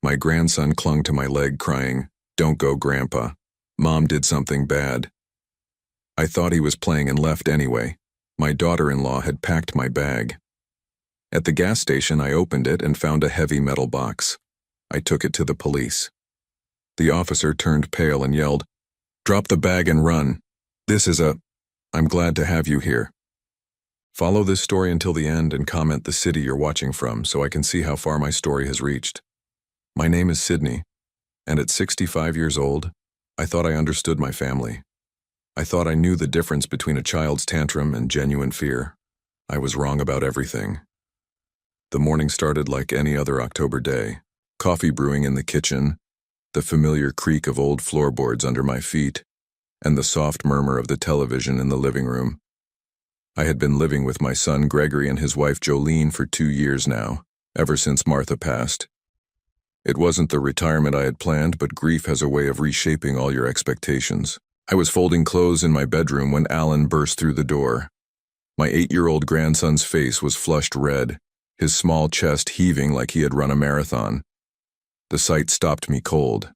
My grandson clung to my leg, crying, "Don't go, Grandpa. Mom did something bad." I thought he was playing and left anyway. My daughter-in-law had packed my bag. At the gas station, I opened it and found a heavy metal box. I took it to the police. The officer turned pale and yelled, "Drop the bag and run. This is a... I'm glad to have you here." Follow this story until the end and comment the city you're watching from so I can see how far my story has reached. My name is Sydney, and at 65 years old, I thought I understood my family. I thought I knew the difference between a child's tantrum and genuine fear. I was wrong about everything. The morning started like any other October day. Coffee brewing in the kitchen, the familiar creak of old floorboards under my feet, and the soft murmur of the television in the living room. I had been living with my son Gregory and his wife Jolene for 2 years now, ever since Martha passed. It wasn't the retirement I had planned, but grief has a way of reshaping all your expectations. I was folding clothes in my bedroom when Alan burst through the door. My 8-year-old grandson's face was flushed red, his small chest heaving like he had run a marathon. The sight stopped me cold.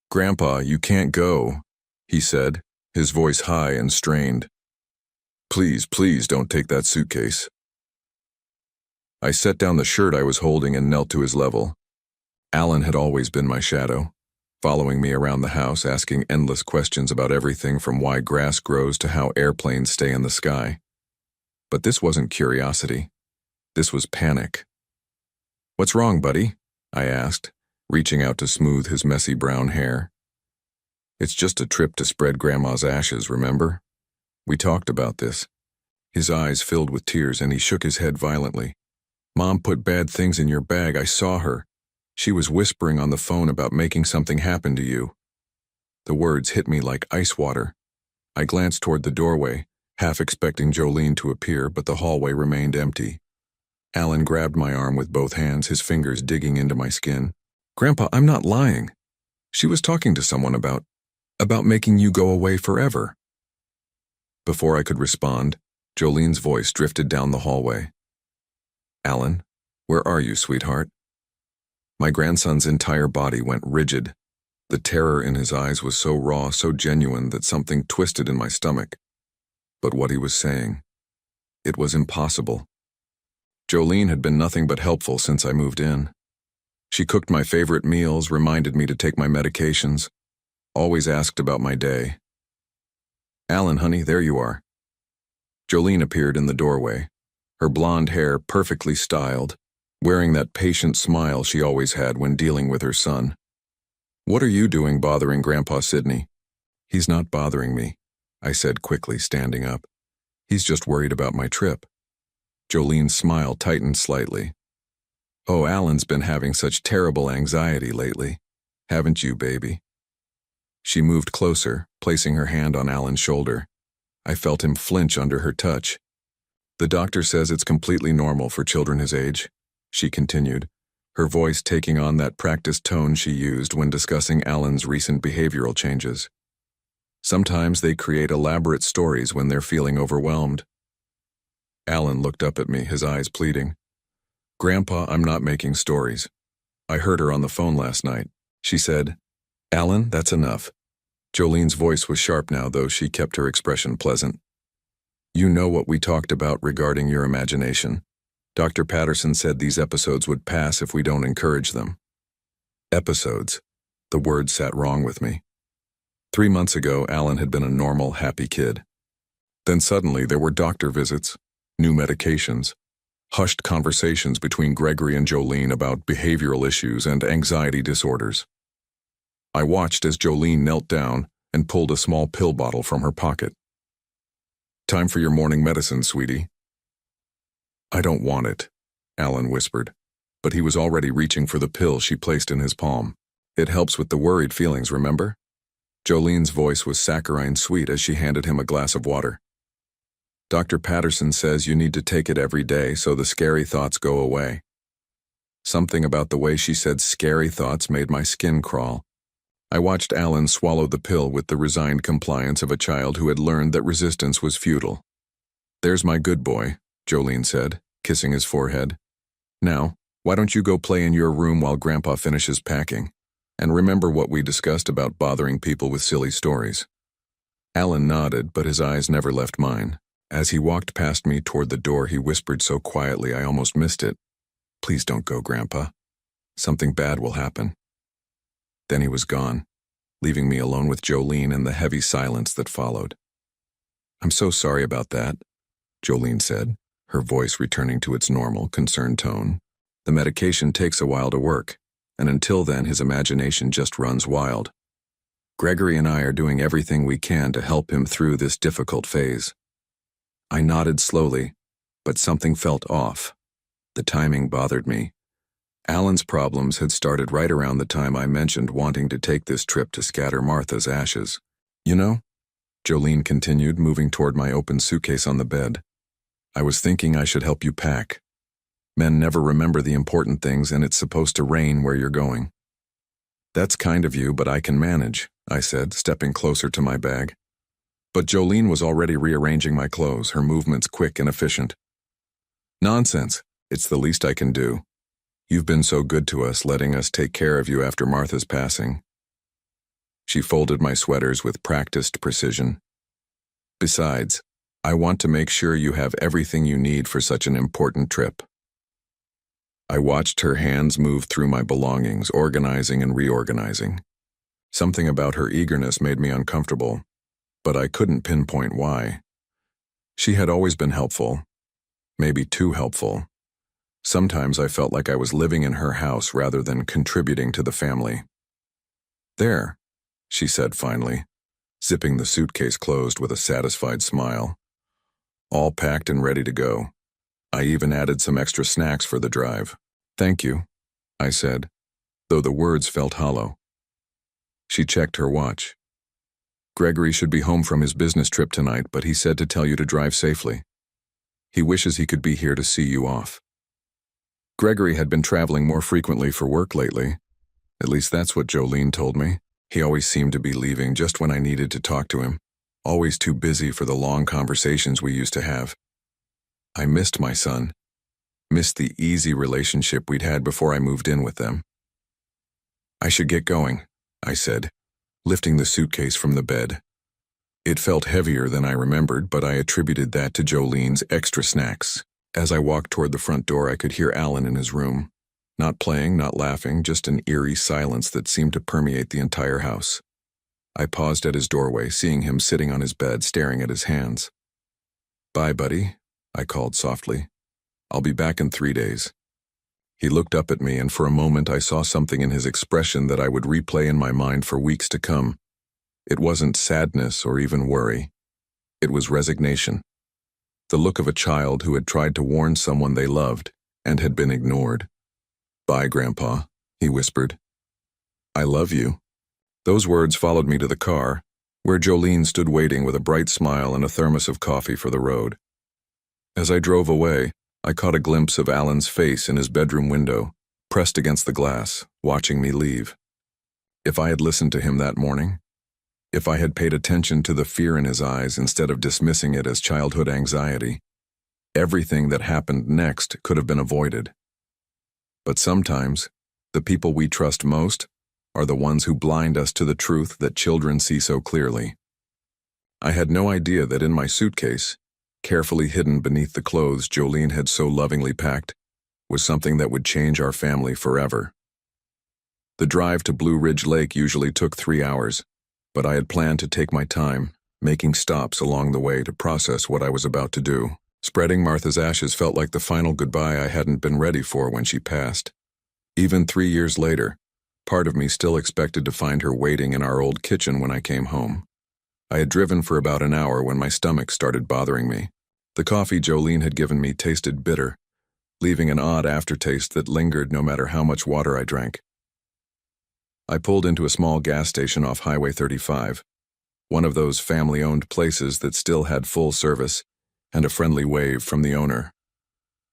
"Grandpa, you can't go," he said, his voice high and strained. "Please, please don't take that suitcase." I set down the shirt I was holding and knelt to his level. Alan had always been my shadow, following me around the house, asking endless questions about everything from why grass grows to how airplanes stay in the sky. But this wasn't curiosity. This was panic. "What's wrong, buddy?" I asked, reaching out to smooth his messy brown hair. "It's just a trip to spread Grandma's ashes, remember? We talked about this." His eyes filled with tears and he shook his head violently. "Mom put bad things in your bag. I saw her. She was whispering on the phone about making something happen to you." The words hit me like ice water. I glanced toward the doorway, half expecting Jolene to appear, but the hallway remained empty. Alan grabbed my arm with both hands, his fingers digging into my skin. "Grandpa, I'm not lying. She was talking to someone about making you go away forever." Before I could respond, Jolene's voice drifted down the hallway. "Alan, where are you, sweetheart?" My grandson's entire body went rigid. The terror in his eyes was so raw, so genuine that something twisted in my stomach. But what he was saying, it was impossible. Jolene had been nothing but helpful since I moved in. She cooked my favorite meals, reminded me to take my medications, always asked about my day. "Alan, honey, there you are." Jolene appeared in the doorway, her blonde hair perfectly styled, wearing that patient smile she always had when dealing with her son. "What are you doing bothering Grandpa Sydney?" "He's not bothering me," I said quickly, standing up. "He's just worried about my trip." Jolene's smile tightened slightly. "Oh, Alan's been having such terrible anxiety lately. Haven't you, baby?" She moved closer, placing her hand on Alan's shoulder. I felt him flinch under her touch. "The doctor says it's completely normal for children his age," she continued, her voice taking on that practiced tone she used when discussing Alan's recent behavioral changes. "Sometimes they create elaborate stories when they're feeling overwhelmed." Alan looked up at me, his eyes pleading. "Grandpa, I'm not making stories. I heard her on the phone last night. She said..." "Alan, that's enough." Jolene's voice was sharp now, though she kept her expression pleasant. "You know what we talked about regarding your imagination. Dr. Patterson said these episodes would pass if we don't encourage them." Episodes. The word sat wrong with me. 3 months ago, Alan had been a normal, happy kid. Then suddenly there were doctor visits, new medications, hushed conversations between Gregory and Jolene about behavioral issues and anxiety disorders. I watched as Jolene knelt down and pulled a small pill bottle from her pocket. "Time for your morning medicine, sweetie." "I don't want it," Alan whispered, but he was already reaching for the pill she placed in his palm. "It helps with the worried feelings, remember?" Jolene's voice was saccharine sweet as she handed him a glass of water. "Dr. Patterson says you need to take it every day so the scary thoughts go away." Something about the way she said scary thoughts made my skin crawl. I watched Alan swallow the pill with the resigned compliance of a child who had learned that resistance was futile. "There's my good boy," Jolene said, kissing his forehead. "Now, Why don't you go play in your room while Grandpa finishes packing? And remember what we discussed about bothering people with silly stories." Alan nodded, but his eyes never left mine. As he walked past me toward the door, he whispered so quietly I almost missed it. "Please don't go, Grandpa. Something bad will happen." Then he was gone, leaving me alone with Jolene and the heavy silence that followed. "I'm so sorry about that," Jolene said, her voice returning to its normal, concerned tone. "The medication takes a while to work, and until then his imagination just runs wild. Gregory and I are doing everything we can to help him through this difficult phase." I nodded slowly, but something felt off. The timing bothered me. Alan's problems had started right around the time I mentioned wanting to take this trip to scatter Martha's ashes. "You know," Jolene continued, moving toward my open suitcase on the bed, "I was thinking I should help you pack. Men never remember the important things, and it's supposed to rain where you're going." "That's kind of you, but I can manage," I said, stepping closer to my bag. But Jolene was already rearranging my clothes, her movements quick and efficient. "Nonsense. It's the least I can do. You've been so good to us, letting us take care of you after Martha's passing." She folded my sweaters with practiced precision. "Besides, I want to make sure you have everything you need for such an important trip." I watched her hands move through my belongings, organizing and reorganizing. Something about her eagerness made me uncomfortable, but I couldn't pinpoint why. She had always been helpful, maybe too helpful. Sometimes I felt like I was living in her house rather than contributing to the family. "There," she said finally, zipping the suitcase closed with a satisfied smile. "All packed and ready to go. I even added some extra snacks for the drive." "Thank you," I said, though the words felt hollow. She checked her watch. "Gregory should be home from his business trip tonight, but he said to tell you to drive safely. He wishes he could be here to see you off." Gregory had been traveling more frequently for work lately. At least that's what Jolene told me. He always seemed to be leaving just when I needed to talk to him, always too busy for the long conversations we used to have. I missed my son, missed the easy relationship we'd had before I moved in with them. "I should get going," I said, lifting the suitcase from the bed. It felt heavier than I remembered, but I attributed that to Jolene's extra snacks. As I walked toward the front door, I could hear Alan in his room. Not playing, not laughing, just an eerie silence that seemed to permeate the entire house. I paused at his doorway, seeing him sitting on his bed, staring at his hands. "Bye, buddy," I called softly. "I'll be back in 3 days." He looked up at me, and for a moment I saw something in his expression that I would replay in my mind for weeks to come. It wasn't sadness or even worry. It was resignation. The look of a child who had tried to warn someone they loved and had been ignored. "Bye, Grandpa," he whispered. "I love you." Those words followed me to the car, where Jolene stood waiting with a bright smile and a thermos of coffee for the road. As I drove away, I caught a glimpse of Alan's face in his bedroom window, pressed against the glass, watching me leave. If I had listened to him that morning, if I had paid attention to the fear in his eyes instead of dismissing it as childhood anxiety, everything that happened next could have been avoided. But sometimes, the people we trust most are the ones who blind us to the truth that children see so clearly. I had no idea that in my suitcase, carefully hidden beneath the clothes Jolene had so lovingly packed, was something that would change our family forever. The drive to Blue Ridge Lake usually took 3 hours, but I had planned to take my time, making stops along the way to process what I was about to do. Spreading Martha's ashes felt like the final goodbye I hadn't been ready for when she passed. Even 3 years later, part of me still expected to find her waiting in our old kitchen when I came home. I had driven for about an hour when my stomach started bothering me. The coffee Jolene had given me tasted bitter, leaving an odd aftertaste that lingered no matter how much water I drank. I pulled into a small gas station off Highway 35, one of those family-owned places that still had full service and a friendly wave from the owner.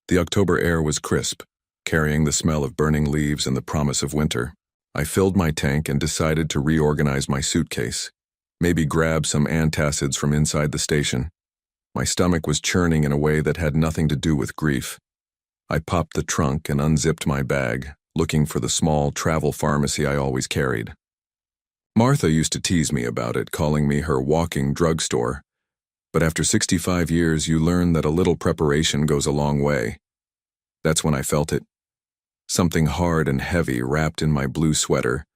The October air was crisp, carrying the smell of burning leaves and the promise of winter. I filled my tank and decided to reorganize my suitcase, maybe grab some antacids from inside the station. My stomach was churning in a way that had nothing to do with grief. I popped the trunk and unzipped my bag, looking for the small travel pharmacy I always carried. Martha used to tease me about it, calling me her walking drugstore. But after 65 years, you learn that a little preparation goes a long way. That's when I felt it. Something hard and heavy wrapped in my blue sweater,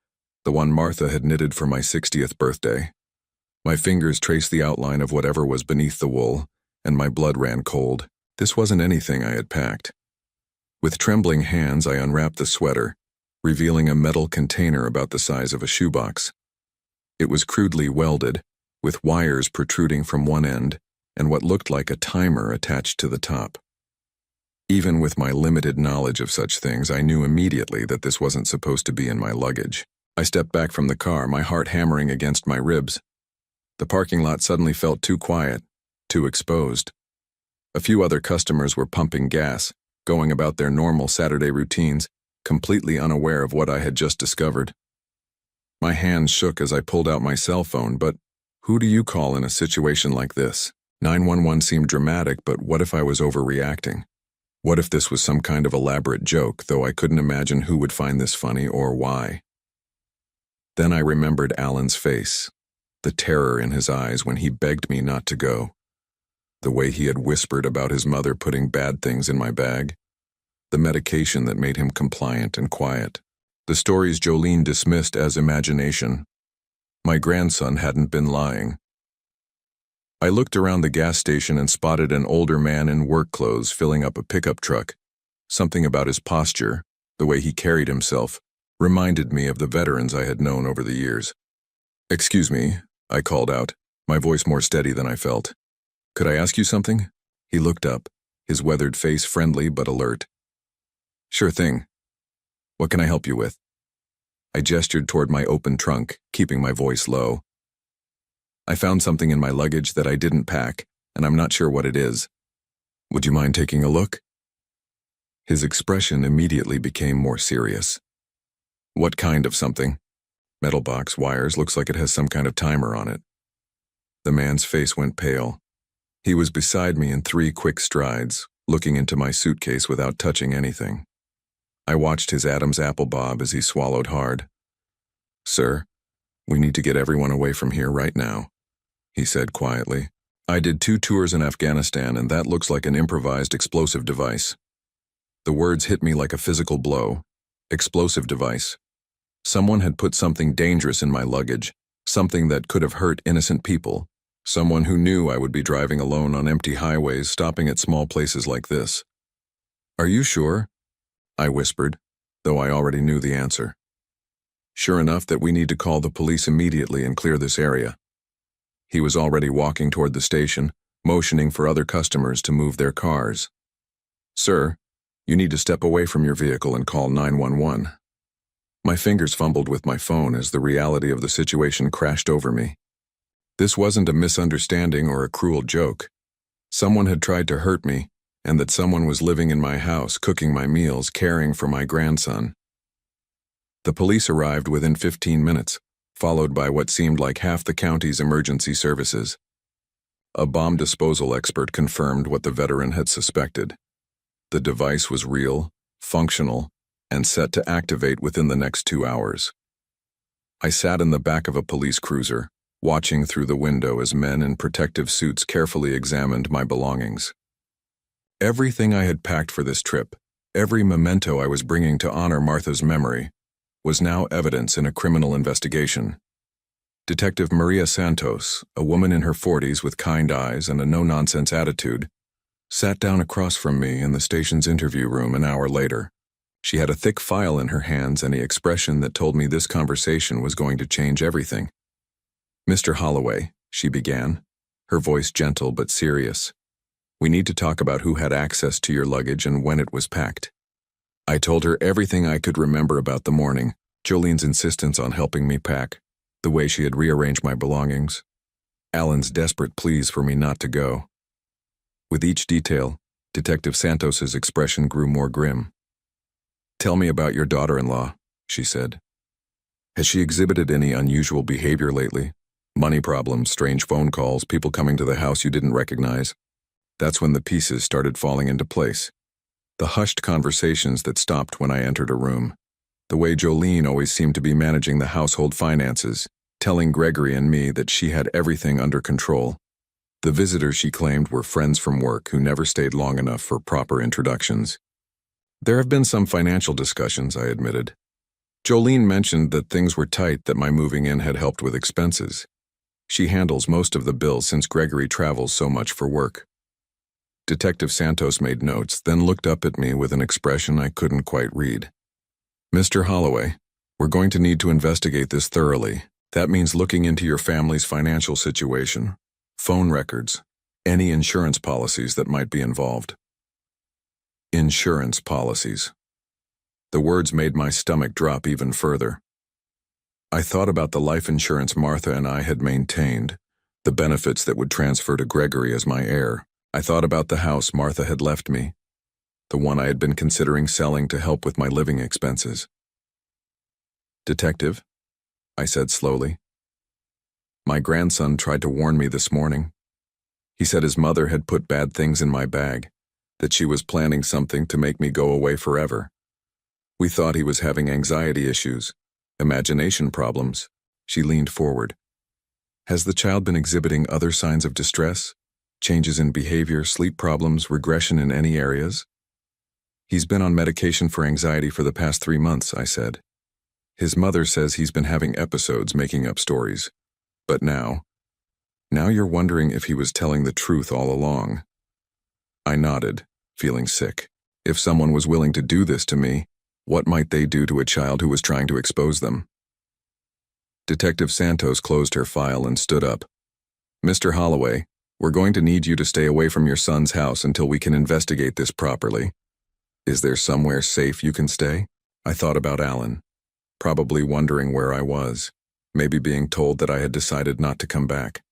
the one Martha had knitted for my 60th birthday. My fingers traced the outline of whatever was beneath the wool, and my blood ran cold. This wasn't anything I had packed. With trembling hands, I unwrapped the sweater, revealing a metal container about the size of a shoebox. It was crudely welded, with wires protruding from one end and what looked like a timer attached to the top. Even with my limited knowledge of such things, I knew immediately that this wasn't supposed to be in my luggage. I stepped back from the car, my heart hammering against my ribs. The parking lot suddenly felt too quiet, too exposed. A few other customers were pumping gas, going about their normal Saturday routines, completely unaware of what I had just discovered. My hands shook as I pulled out my cell phone, but who do you call in a situation like this? 911 seemed dramatic, but what if I was overreacting? What if this was some kind of elaborate joke, though I couldn't imagine who would find this funny or why? Then I remembered Alan's face, the terror in his eyes when he begged me not to go, the way he had whispered about his mother putting bad things in my bag, the medication that made him compliant and quiet, the stories Jolene dismissed as imagination. My grandson hadn't been lying. I looked around the gas station and spotted an older man in work clothes filling up a pickup truck. Something about his posture, the way he carried himself, reminded me of the veterans I had known over the years. "Excuse me," I called out, my voice more steady than I felt. "Could I ask you something?" He looked up, his weathered face friendly but alert. "Sure thing. What can I help you with?" I gestured toward my open trunk, keeping my voice low. "I found something in my luggage that I didn't pack, and I'm not sure what it is. Would you mind taking a look?" His expression immediately became more serious. "What kind of something?" "Metal box, wires, looks like it has some kind of timer on it." The man's face went pale. He was beside me in 3 quick strides, looking into my suitcase without touching anything. I watched his Adam's apple bob as he swallowed hard. "Sir, we need to get everyone away from here right now," he said quietly. "I did 2 tours in Afghanistan, and that looks like an improvised explosive device." The words hit me like a physical blow. Explosive device. Someone had put something dangerous in my luggage, something that could have hurt innocent people. Someone who knew I would be driving alone on empty highways, stopping at small places like this. "Are you sure?" I whispered, though I already knew the answer. "Sure enough that we need to call the police immediately and clear this area." He was already walking toward the station, motioning for other customers to move their cars. "Sir, you need to step away from your vehicle and call 911. My fingers fumbled with my phone as the reality of the situation crashed over me. This wasn't a misunderstanding or a cruel joke. Someone had tried to hurt me, and that someone was living in my house, cooking my meals, caring for my grandson. The police arrived within 15 minutes, followed by what seemed like half the county's emergency services. A bomb disposal expert confirmed what the veteran had suspected. The device was real, functional, and set to activate within the next 2 hours. I sat in the back of a police cruiser, watching through the window as men in protective suits carefully examined my belongings. Everything I had packed for this trip, every memento I was bringing to honor Martha's memory, was now evidence in a criminal investigation. Detective Maria Santos, a woman in her 40s with kind eyes and a no-nonsense attitude, sat down across from me in the station's interview room an hour later. She had a thick file in her hands and the expression that told me this conversation was going to change everything. "Mr. Holloway," she began, her voice gentle but serious, "we need to talk about who had access to your luggage and when it was packed." I told her everything I could remember about the morning, Jolene's insistence on helping me pack, the way she had rearranged my belongings, Alan's desperate pleas for me not to go. With each detail, Detective Santos's expression grew more grim. "Tell me about your daughter-in-law," she said. "Has she exhibited any unusual behavior lately? Money problems, strange phone calls, people coming to the house you didn't recognize?" That's when the pieces started falling into place. The hushed conversations that stopped when I entered a room. The way Jolene always seemed to be managing the household finances, telling Gregory and me that she had everything under control. The visitors she claimed were friends from work who never stayed long enough for proper introductions. There have been some financial discussions, I admitted. Jolene mentioned that things were tight, that my moving in had helped with expenses. She handles most of the bills since Gregory travels so much for work. Detective Santos made notes, then looked up at me with an expression I couldn't quite read. Mr. Holloway, we're going to need to investigate this thoroughly. That means looking into your family's financial situation, phone records, any insurance policies that might be involved. Insurance policies. The words made my stomach drop even further. I thought about the life insurance Martha and I had maintained, the benefits that would transfer to Gregory as my heir. I thought about the house Martha had left me, the one I had been considering selling to help with my living expenses. Detective, I said slowly. My grandson tried to warn me this morning. He said his mother had put bad things in my bag, that she was planning something to make me go away forever. We thought he was having anxiety issues, imagination problems. She leaned forward. Has the child been exhibiting other signs of distress? Changes in behavior, sleep problems, regression in any areas? He's been on medication for anxiety for the past 3 months, I said. His mother says he's been having episodes making up stories. But now you're wondering if he was telling the truth all along. I nodded, feeling sick. If someone was willing to do this to me, what might they do to a child who was trying to expose them? Detective Santos closed her file and stood up. Mr. Holloway, we're going to need you to stay away from your son's house until we can investigate this properly. Is there somewhere safe you can stay? I thought about Alan, probably wondering where I was, maybe being told that I had decided not to come back.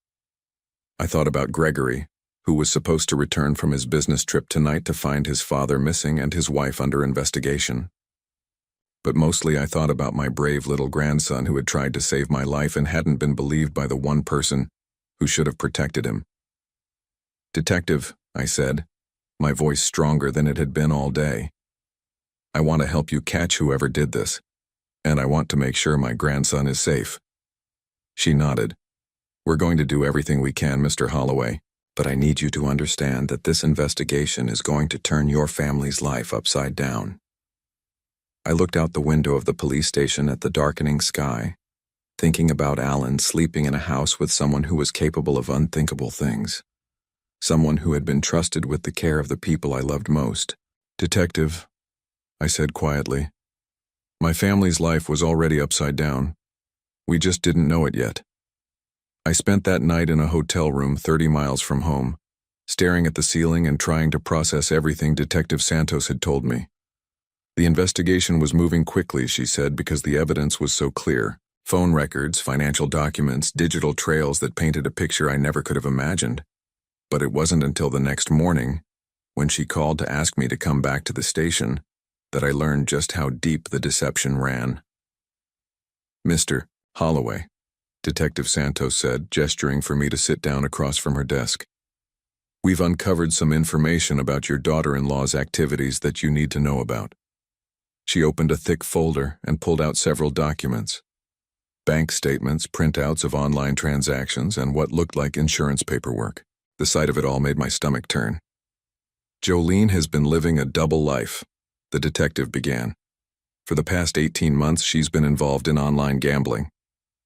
I thought about Gregory, who was supposed to return from his business trip tonight to find his father missing and his wife under investigation. But mostly I thought about my brave little grandson who had tried to save my life and hadn't been believed by the one person who should have protected him. Detective, I said, my voice stronger than it had been all day. I want to help you catch whoever did this, and I want to make sure my grandson is safe. She nodded. We're going to do everything we can, Mr. Holloway, but I need you to understand that this investigation is going to turn your family's life upside down. I looked out the window of the police station at the darkening sky, thinking about Alan sleeping in a house with someone who was capable of unthinkable things. Someone who had been trusted with the care of the people I loved most. Detective, I said quietly, my family's life was already upside down. We just didn't know it yet. I spent that night in a hotel room 30 miles from home, staring at the ceiling and trying to process everything Detective Santos had told me. The investigation was moving quickly, she said, because the evidence was so clear. Phone records, financial documents, digital trails that painted a picture I never could have imagined. But it wasn't until the next morning, when she called to ask me to come back to the station, that I learned just how deep the deception ran. Mr. Holloway, Detective Santos said, gesturing for me to sit down across from her desk. We've uncovered some information about your daughter-in-law's activities that you need to know about. She opened a thick folder and pulled out several documents. Bank statements, printouts of online transactions, and what looked like insurance paperwork. The sight of it all made my stomach turn. Jolene has been living a double life, the detective began. For the past 18 months, she's been involved in online gambling.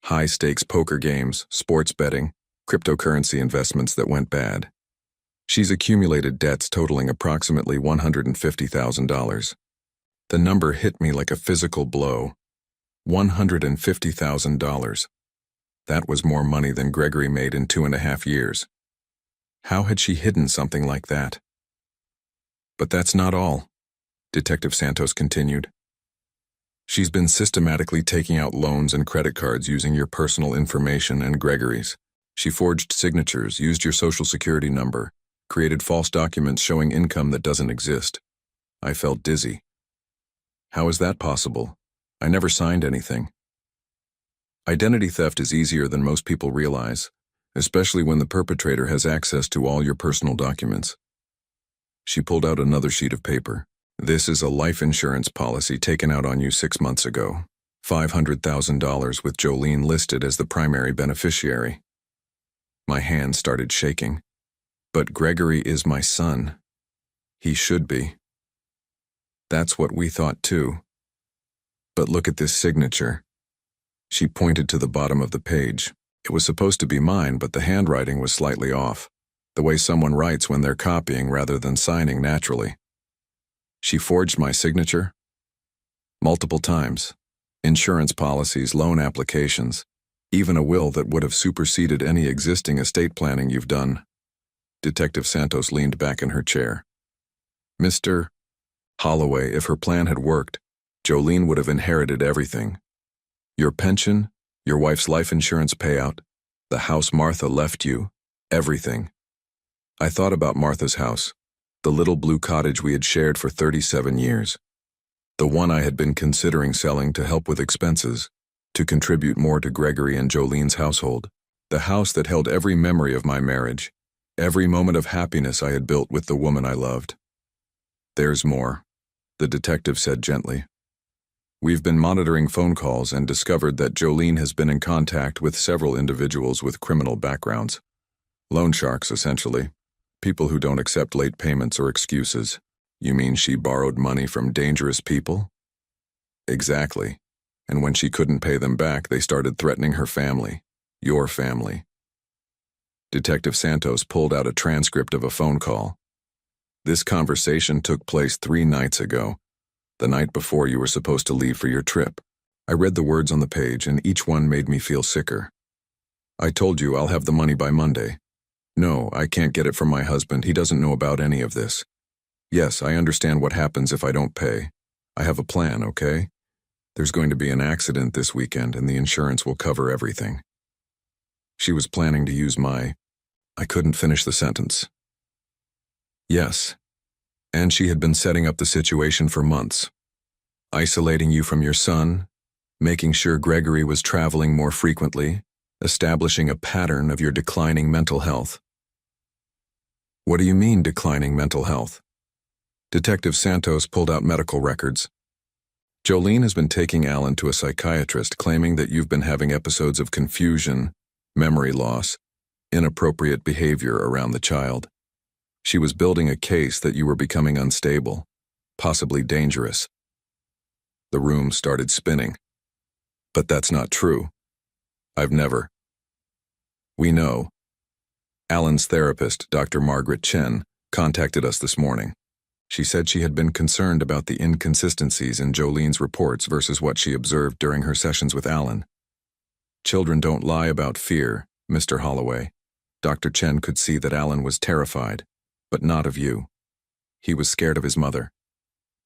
High-stakes poker games, sports betting, cryptocurrency investments that went bad. She's accumulated debts totaling approximately $150,000. The number hit me like a physical blow. $150,000. That was more money than Gregory made in 2.5 years. How had she hidden something like that? But that's not all, Detective Santos continued. She's been systematically taking out loans and credit cards using your personal information and Gregory's. She forged signatures, used your social security number, created false documents showing income that doesn't exist. I felt dizzy. How is that possible? I never signed anything. Identity theft is easier than most people realize, especially when the perpetrator has access to all your personal documents. She pulled out another sheet of paper. This is a life insurance policy taken out on you 6 months ago. $500,000 with Jolene listed as the primary beneficiary. My hand started shaking. But Gregory is my son. He should be. That's what we thought too. But look at this signature. She pointed to the bottom of the page. It was supposed to be mine, but the handwriting was slightly off. The way someone writes when they're copying rather than signing naturally. She forged my signature? Multiple times. Insurance policies, loan applications, even a will that would have superseded any existing estate planning you've done. Detective Santos leaned back in her chair. Mr. Holloway, if her plan had worked, Jolene would have inherited everything. Your pension, your wife's life insurance payout, the house Martha left you, everything. I thought about Martha's house, the little blue cottage we had shared for 37 years. The one I had been considering selling to help with expenses, to contribute more to Gregory and Jolene's household. The house that held every memory of my marriage, every moment of happiness I had built with the woman I loved. There's more, the detective said gently. We've been monitoring phone calls and discovered that Jolene has been in contact with several individuals with criminal backgrounds. Loan sharks, essentially. People who don't accept late payments or excuses. You mean she borrowed money from dangerous people? Exactly. And when she couldn't pay them back, they started threatening her family. Your family. Detective Santos pulled out a transcript of a phone call. This conversation took place 3 nights ago, the night before you were supposed to leave for your trip. I read the words on the page, and each one made me feel sicker. I told you I'll have the money by Monday. No, I can't get it from my husband. He doesn't know about any of this. Yes, I understand what happens if I don't pay. I have a plan, okay? There's going to be an accident this weekend, and the insurance will cover everything. She was planning to use my... I couldn't finish the sentence. Yes. And she had been setting up the situation for months. Isolating you from your son, making sure Gregory was traveling more frequently, establishing a pattern of your declining mental health. What do you mean, declining mental health? Detective Santos pulled out medical records. Jolene has been taking Alan to a psychiatrist, claiming that you've been having episodes of confusion, memory loss, inappropriate behavior around the child. She was building a case that you were becoming unstable, possibly dangerous. The room started spinning. But that's not true. I've never. We know. Alan's therapist, Dr. Margaret Chen, contacted us this morning. She said she had been concerned about the inconsistencies in Jolene's reports versus what she observed during her sessions with Alan. Children don't lie about fear, Mr. Holloway. Dr. Chen could see that Alan was terrified, but not of you. He was scared of his mother.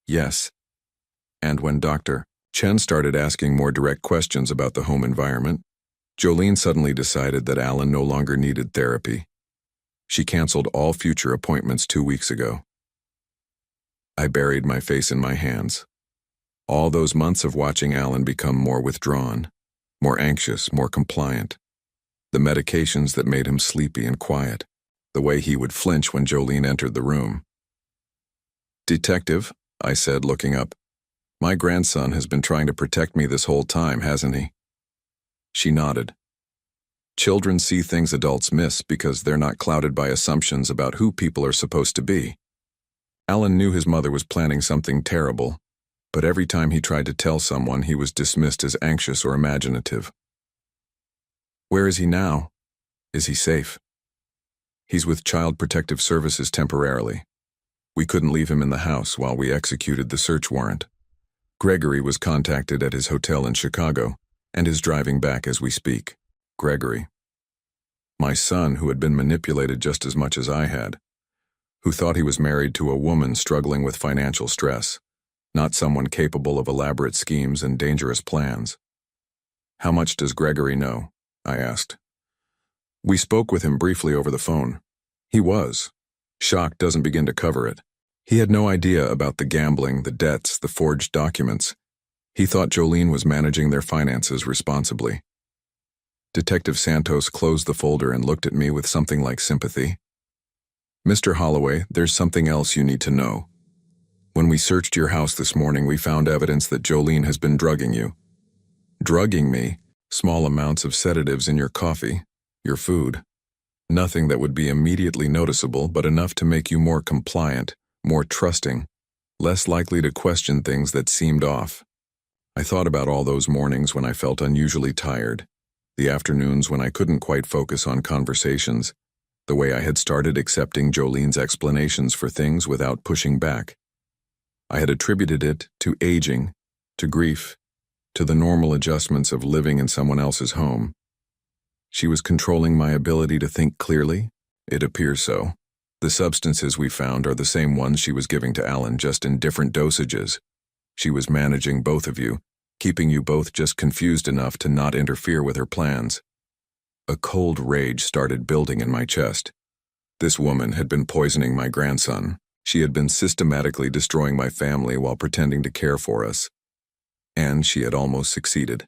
Yes. And when Dr. Chen started asking more direct questions about the home environment, Jolene suddenly decided that Alan no longer needed therapy. She canceled all future appointments 2 weeks ago. I buried my face in my hands. All those months of watching Alan become more withdrawn, more anxious, more compliant. The medications that made him sleepy and quiet. The way he would flinch when Jolene entered the room. Detective, I said, looking up. My grandson has been trying to protect me this whole time, hasn't he? She nodded. Children see things adults miss because they're not clouded by assumptions about who people are supposed to be. Alan knew his mother was planning something terrible, but every time he tried to tell someone, he was dismissed as anxious or imaginative. Where is he now? Is he safe? He's with Child Protective Services temporarily. We couldn't leave him in the house while we executed the search warrant. Gregory was contacted at his hotel in Chicago and is driving back as we speak. Gregory. My son, who had been manipulated just as much as I had, who thought he was married to a woman struggling with financial stress, not someone capable of elaborate schemes and dangerous plans. How much does Gregory know? I asked. We spoke with him briefly over the phone. He was. Shock doesn't begin to cover it. He had no idea about the gambling, the debts, the forged documents. He thought Jolene was managing their finances responsibly. Detective Santos closed the folder and looked at me with something like sympathy. Mr. Holloway, there's something else you need to know. When we searched your house this morning, we found evidence that Jolene has been drugging you. Drugging me? Small amounts of sedatives in your coffee, your food. Nothing that would be immediately noticeable, but enough to make you more compliant, more trusting, less likely to question things that seemed off. I thought about all those mornings when I felt unusually tired, the afternoons when I couldn't quite focus on conversations, the way I had started accepting Jolene's explanations for things without pushing back. I had attributed it to aging, to grief, to the normal adjustments of living in someone else's home. She was controlling my ability to think clearly? It appears so. The substances we found are the same ones she was giving to Alan, just in different dosages. She was managing both of you, keeping you both just confused enough to not interfere with her plans. A cold rage started building in my chest. This woman had been poisoning my grandson. She had been systematically destroying my family while pretending to care for us. And she had almost succeeded.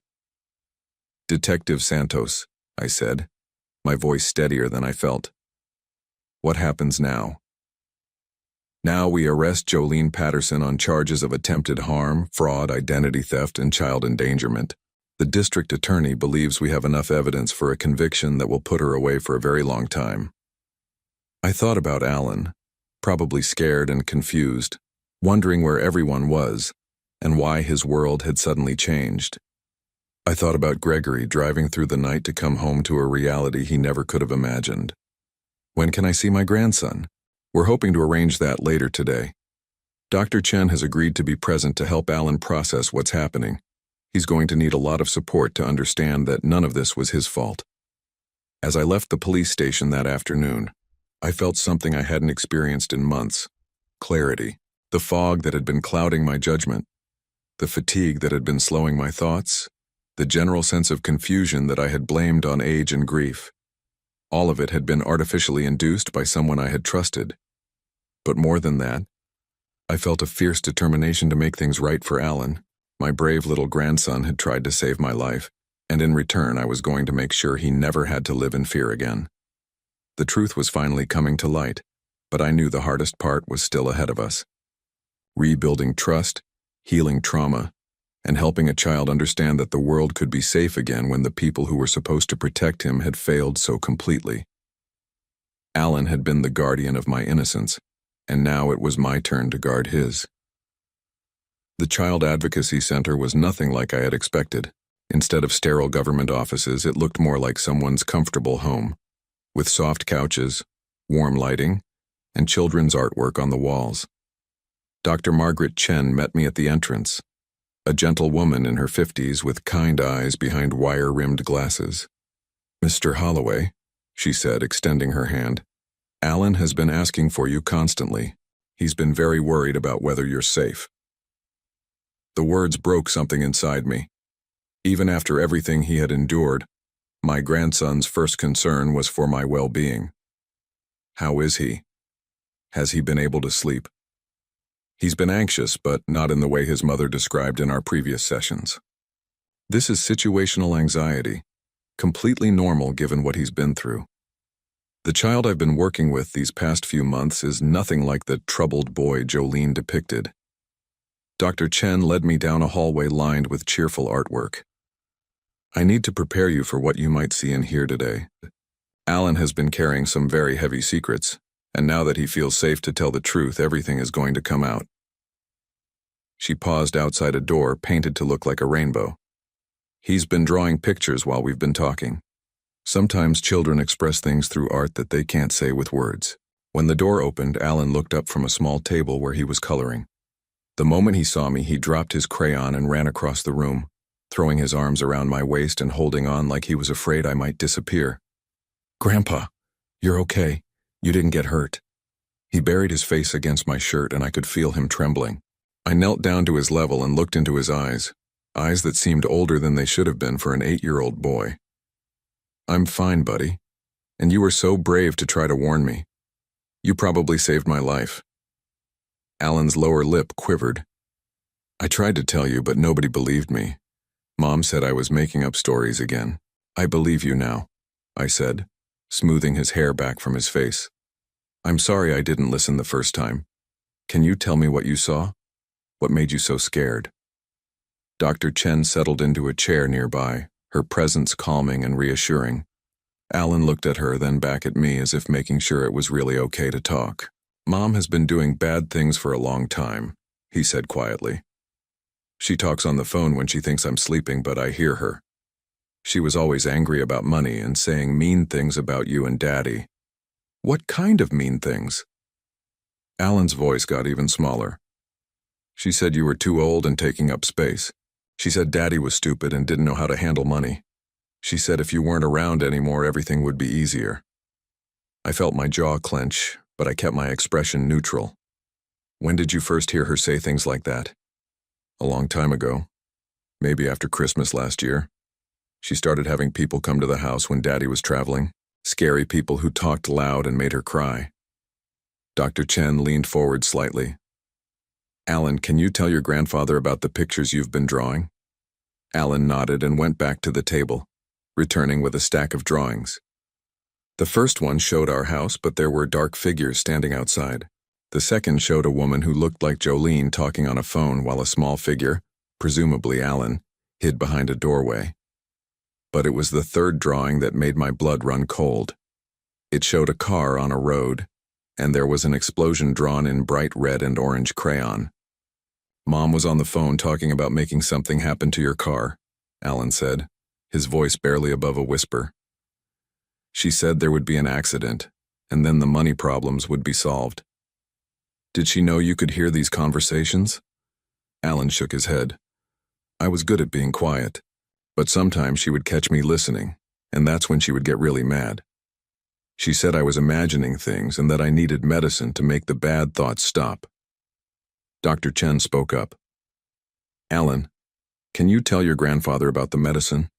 "Detective Santos," I said, my voice steadier than I felt. "What happens now?" "Now we arrest Jolene Patterson on charges of attempted harm, fraud, identity theft, and child endangerment. The district attorney believes we have enough evidence for a conviction that will put her away for a very long time." I thought about Alan, probably scared and confused, wondering where everyone was, and why his world had suddenly changed. I thought about Gregory driving through the night to come home to a reality he never could have imagined. "When can I see my grandson?" "We're hoping to arrange that later today. Dr. Chen has agreed to be present to help Alan process what's happening. He's going to need a lot of support to understand that none of this was his fault." As I left the police station that afternoon, I felt something I hadn't experienced in months. Clarity. The fog that had been clouding my judgment. The fatigue that had been slowing my thoughts. The general sense of confusion that I had blamed on age and grief. All of it had been artificially induced by someone I had trusted. But more than that, I felt a fierce determination to make things right for Alan. My brave little grandson had tried to save my life, and in return I was going to make sure he never had to live in fear again. The truth was finally coming to light, but I knew the hardest part was still ahead of us. Rebuilding trust, healing trauma, and helping a child understand that the world could be safe again when the people who were supposed to protect him had failed so completely. Alan had been the guardian of my innocence, and now it was my turn to guard his. The Child Advocacy Center was nothing like I had expected. Instead of sterile government offices, it looked more like someone's comfortable home, with soft couches, warm lighting, and children's artwork on the walls. Dr. Margaret Chen met me at the entrance, a gentle woman in her 50s with kind eyes behind wire-rimmed glasses. "Mr. Holloway," she said, extending her hand, "Alan has been asking for you constantly. He's been very worried about whether you're safe." The words broke something inside me. Even after everything he had endured, my grandson's first concern was for my well-being. "How is he? Has he been able to sleep?" "He's been anxious, but not in the way his mother described in our previous sessions. This is situational anxiety, completely normal given what he's been through. The child I've been working with these past few months is nothing like the troubled boy Jolene depicted." Dr. Chen led me down a hallway lined with cheerful artwork. "I need to prepare you for what you might see and hear today. Alan has been carrying some very heavy secrets, and now that he feels safe to tell the truth, everything is going to come out." She paused outside a door painted to look like a rainbow. "He's been drawing pictures while we've been talking. Sometimes children express things through art that they can't say with words." When the door opened, Alan looked up from a small table where he was coloring. The moment he saw me, he dropped his crayon and ran across the room, throwing his arms around my waist and holding on like he was afraid I might disappear. "Grandpa, you're okay. You didn't get hurt." He buried his face against my shirt and I could feel him trembling. I knelt down to his level and looked into his eyes that seemed older than they should have been for an 8-year-old boy. "I'm fine, buddy. And you were so brave to try to warn me. You probably saved my life." Alan's lower lip quivered. "I tried to tell you, but nobody believed me. Mom said I was making up stories again." "I believe you now," I said, smoothing his hair back from his face. "I'm sorry I didn't listen the first time. Can you tell me what you saw? What made you so scared? Dr. Chen settled into a chair nearby, her presence calming and reassuring. Alan looked at her, then back at me as if making sure it was really okay to talk. Mom has been doing bad things for a long time, he said quietly. She talks on the phone when she thinks I'm sleeping, but I hear her. She was always angry about money and saying mean things about you and Daddy. What kind of mean things? Alan's voice got even smaller. She said you were too old and taking up space. She said Daddy was stupid and didn't know how to handle money. She said if you weren't around anymore, everything would be easier. I felt my jaw clench, but I kept my expression neutral. When did you first hear her say things like that? A long time ago. Maybe after Christmas last year. She started having people come to the house when Daddy was traveling. Scary people who talked loud and made her cry. Dr. Chen leaned forward slightly. Alan, can you tell your grandfather about the pictures you've been drawing? Alan nodded and went back to the table, returning with a stack of drawings. The first one showed our house, but there were dark figures standing outside. The second showed a woman who looked like Jolene talking on a phone while a small figure, presumably Alan, hid behind a doorway. But it was the third drawing that made my blood run cold. It showed a car on a road, and there was an explosion drawn in bright red and orange crayon. Mom was on the phone talking about making something happen to your car, Alan said, his voice barely above a whisper. She said there would be an accident, and then the money problems would be solved. Did she know you could hear these conversations? Alan shook his head. I was good at being quiet, but sometimes she would catch me listening, and that's when she would get really mad. She said I was imagining things and that I needed medicine to make the bad thoughts stop. Dr. Chen spoke up. Alan, can you tell your grandfather about the medicine?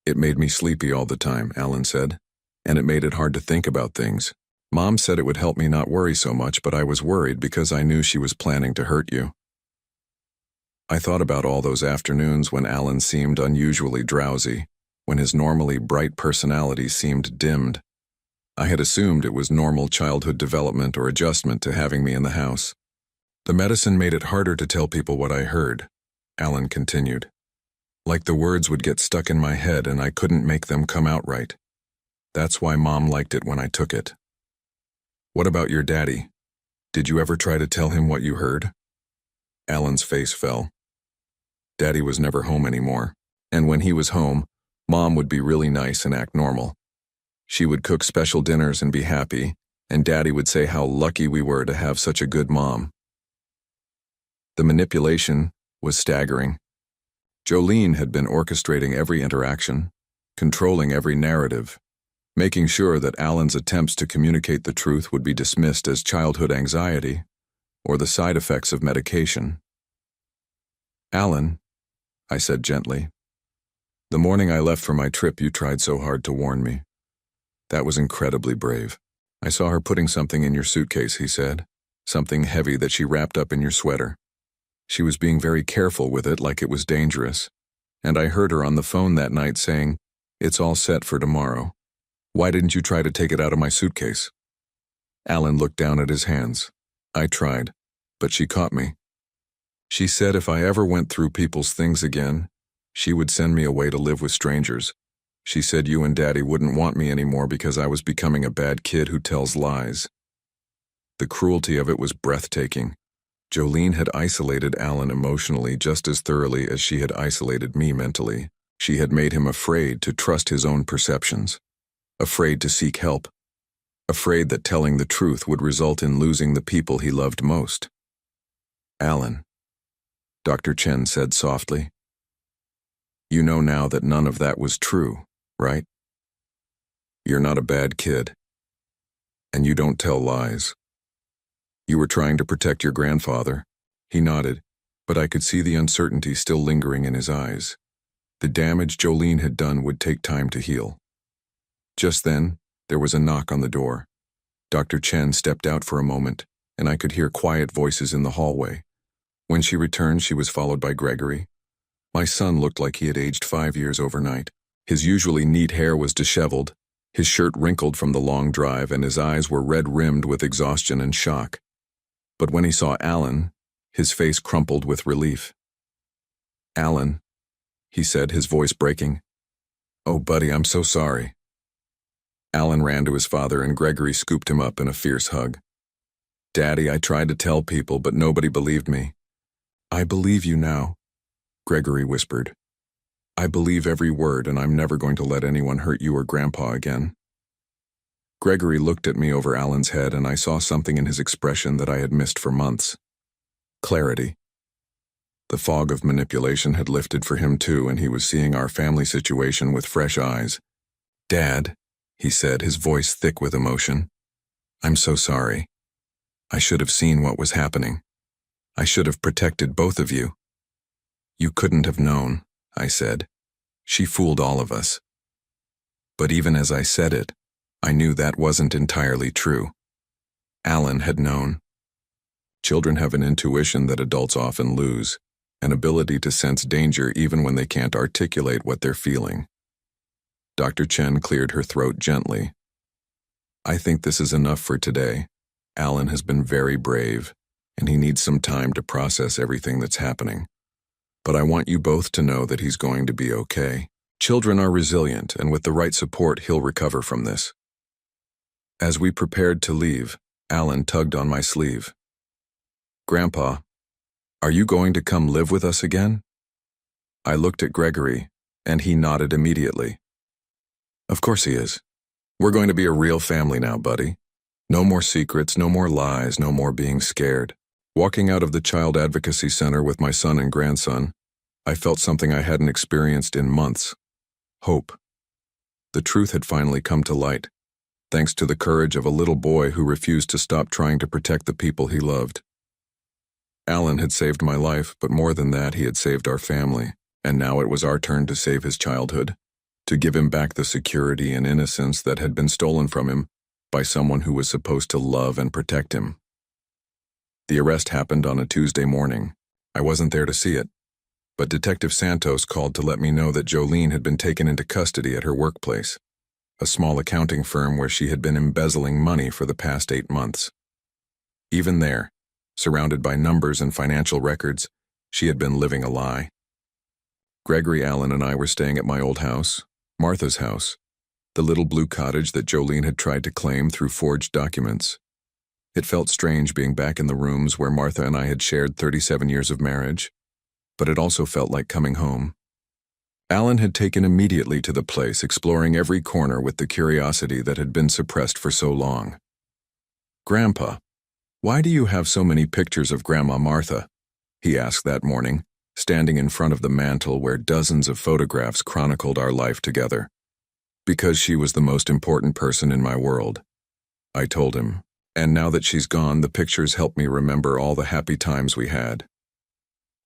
It made me sleepy all the time, Alan said, and it made it hard to think about things. Mom said it would help me not worry so much, but I was worried because I knew she was planning to hurt you. I thought about all those afternoons when Alan seemed unusually drowsy, when his normally bright personality seemed dimmed. I had assumed it was normal childhood development or adjustment to having me in the house. The medicine made it harder to tell people what I heard, Alan continued. Like the words would get stuck in my head and I couldn't make them come out right. That's why Mom liked it when I took it. What about your daddy? Did you ever try to tell him what you heard? Alan's face fell. Daddy was never home anymore, and when he was home, Mom would be really nice and act normal. She would cook special dinners and be happy, and Daddy would say how lucky we were to have such a good mom. The manipulation was staggering. Jolene had been orchestrating every interaction, controlling every narrative, making sure that Alan's attempts to communicate the truth would be dismissed as childhood anxiety or the side effects of medication. Alan, I said gently, the morning I left for my trip, you tried so hard to warn me. That was incredibly brave. I saw her putting something in your suitcase, he said, something heavy that she wrapped up in your sweater. She was being very careful with it, like it was dangerous, and I heard her on the phone that night saying, "It's all set for tomorrow. Why didn't you try to take it out of my suitcase?" Alan looked down at his hands. I tried, but she caught me. She said if I ever went through people's things again, she would send me away to live with strangers. She said you and Daddy wouldn't want me anymore because I was becoming a bad kid who tells lies. The cruelty of it was breathtaking. Jolene had isolated Alan emotionally just as thoroughly as she had isolated me mentally. She had made him afraid to trust his own perceptions, afraid to seek help, afraid that telling the truth would result in losing the people he loved most. Alan, Dr. Chen said softly, you know now that none of that was true, right? You're not a bad kid, and you don't tell lies. You were trying to protect your grandfather. He nodded, but I could see the uncertainty still lingering in his eyes. The damage Jolene had done would take time to heal. Just then, there was a knock on the door. Dr. Chen stepped out for a moment, and I could hear quiet voices in the hallway. When she returned, she was followed by Gregory. My son looked like he had aged 5 years overnight. His usually neat hair was disheveled, his shirt wrinkled from the long drive, and his eyes were red-rimmed with exhaustion and shock. But when he saw Alan, his face crumpled with relief. "Alan," he said, his voice breaking. "Oh, buddy, I'm so sorry." Alan ran to his father and Gregory scooped him up in a fierce hug. "Daddy, I tried to tell people, but nobody believed me." "I believe you now," Gregory whispered. "I believe every word, and I'm never going to let anyone hurt you or Grandpa again." Gregory looked at me over Alan's head, and I saw something in his expression that I had missed for months. Clarity. The fog of manipulation had lifted for him too, and he was seeing our family situation with fresh eyes. "Dad," he said, his voice thick with emotion, "I'm so sorry. I should have seen what was happening. I should have protected both of you." "You couldn't have known," I said. "She fooled all of us." But even as I said it, I knew that wasn't entirely true. Alan had known. Children have an intuition that adults often lose, an ability to sense danger even when they can't articulate what they're feeling. Dr. Chen cleared her throat gently. "I think this is enough for today. Alan has been very brave, and he needs some time to process everything that's happening. But I want you both to know that he's going to be okay. Children are resilient, and with the right support, he'll recover from this." As we prepared to leave, Alan tugged on my sleeve. "Grandpa, are you going to come live with us again?" I looked at Gregory, and he nodded immediately. "Of course he is. We're going to be a real family now, buddy. No more secrets, no more lies, no more being scared." Walking out of the Child Advocacy Center with my son and grandson, I felt something I hadn't experienced in months. Hope. The truth had finally come to light, thanks to the courage of a little boy who refused to stop trying to protect the people he loved. Alan had saved my life, but more than that, he had saved our family, and now it was our turn to save his childhood, to give him back the security and innocence that had been stolen from him by someone who was supposed to love and protect him. The arrest happened on a Tuesday morning. I wasn't there to see it, but Detective Santos called to let me know that Jolene had been taken into custody at her workplace, a small accounting firm where she had been embezzling money for the past 8 months. Even there, surrounded by numbers and financial records, she had been living a lie. Gregory, Alan, and I were staying at my old house, Martha's house, the little blue cottage that Jolene had tried to claim through forged documents. It felt strange being back in the rooms where Martha and I had shared 37 years of marriage, but it also felt like coming home. Alan had taken immediately to the place, exploring every corner with the curiosity that had been suppressed for so long. "Grandpa, why do you have so many pictures of Grandma Martha?" he asked that morning, standing in front of the mantel where dozens of photographs chronicled our life together. "Because she was the most important person in my world," I told him. "And now that she's gone, the pictures help me remember all the happy times we had."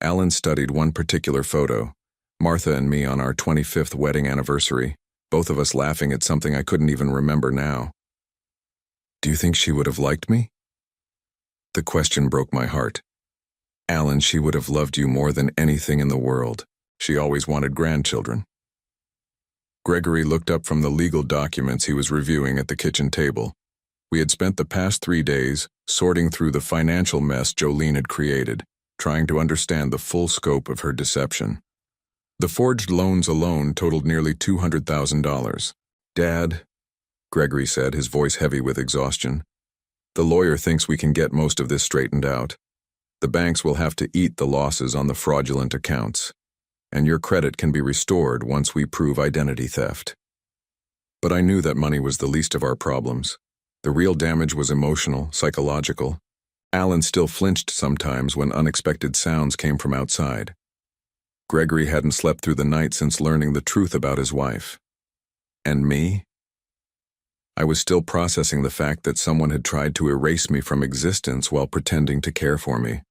Alan studied one particular photo, Martha and me on our 25th wedding anniversary, both of us laughing at something I couldn't even remember now. "Do you think she would have liked me?" The question broke my heart. "Alan, she would have loved you more than anything in the world. She always wanted grandchildren." Gregory looked up from the legal documents he was reviewing at the kitchen table. We had spent the past 3 days sorting through the financial mess Jolene had created, trying to understand the full scope of her deception. The forged loans alone totaled nearly $200,000. "Dad," Gregory said, his voice heavy with exhaustion, "the lawyer thinks we can get most of this straightened out. The banks will have to eat the losses on the fraudulent accounts, and your credit can be restored once we prove identity theft." But I knew that money was the least of our problems. The real damage was emotional, psychological. Alan still flinched sometimes when unexpected sounds came from outside. Gregory hadn't slept through the night since learning the truth about his wife. And me? I was still processing the fact that someone had tried to erase me from existence while pretending to care for me.